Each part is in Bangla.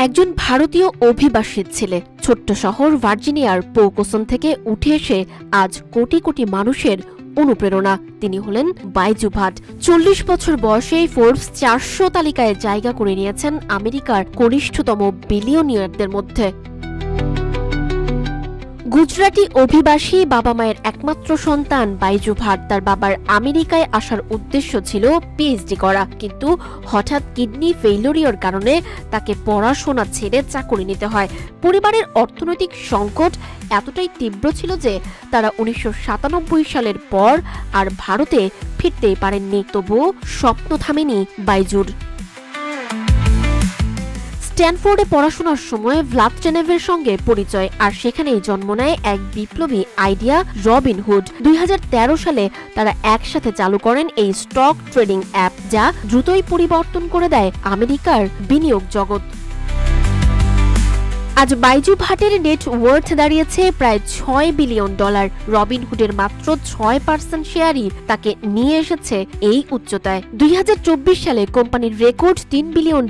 একজন ভারতীয় অভিবাসীর ছেলে ছোট্ট শহর ভার্জিনিয়ার পোকোসন থেকে উঠে এসে আজ কোটি কোটি মানুষের অনুপ্রেরণা। তিনি হলেন বাইজু ভাট। ৪০ বছর বয়সে ফোর্বস ৪০০ তালিকায় জায়গা করে নিয়েছেন আমেরিকার কনিষ্ঠতম বিলিয়নিয়ারদের মধ্যে। গুজরাটি অভিবাসী বাবা মায়ের একমাত্র সন্তান বাইজু ভাট। তার বাবার আমেরিকায় আসার উদ্দেশ্য ছিল পিএইচডি করা, কিন্তু হঠাৎ কিডনি ফেইলিওরের কারণে তাকে পড়াশোনা ছেড়ে চাকরি নিতে হয়। পরিবারের অর্থনৈতিক সংকট এতটাই তীব্র ছিল যে তারা ১৯৯৭ সালের পর আর ভারতে ফিরতেই পারেননি। তবুও স্বপ্ন থামেনি বাইজুর। স্ট্যানফোর্ডে পড়াশোনার সময় ভ্লাদচেনেভের সঙ্গে পরিচয়, আর সেখানেই জন্ম নেয় এক বিপ্লবী আইডিয়া, রবিনহুড। ২০১৩ সালে তারা একসাথে চালু করেন এই স্টক ট্রেডিং অ্যাপ, যা দ্রুতই পরিবর্তন করে দেয় আমেরিকার বিনিয়োগ জগৎ। আজ বাইজু ভাটের নেট ওয়ার্থ দাঁড়িয়েছে প্রায় $৬ বিলিয়ন। রবিনহুডের মাত্র ৬% শেয়ারই তাকে নিয়ে এসেছে এই উচ্চতায়। ২০২৪ সালে কোম্পানির রেকর্ড $৩ বিলিয়ন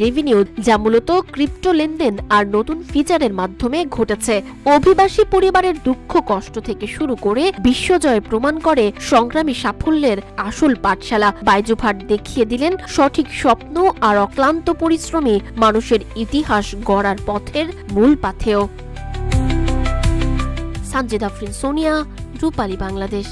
রেভিনিউ, যা মূলত ক্রিপ্টো লেনদেন আর নতুন ফিচারের মাধ্যমে ঘটেছে। অভিবাসী পরিবারের দুঃখ কষ্ট থেকে শুরু করে বিশ্বজয় প্রমাণ করে সংগ্রামী সাফল্যের আসল পাঠশালা। বাইজু ভাট দেখিয়ে দিলেন সঠিক স্বপ্ন আর অক্লান্ত পরিশ্রমী মানুষের ইতিহাস গড়ার পথের মূল পাথেয়। সানজিদা আফরিন, সোনিয়া, রূপালী, বাংলাদেশ।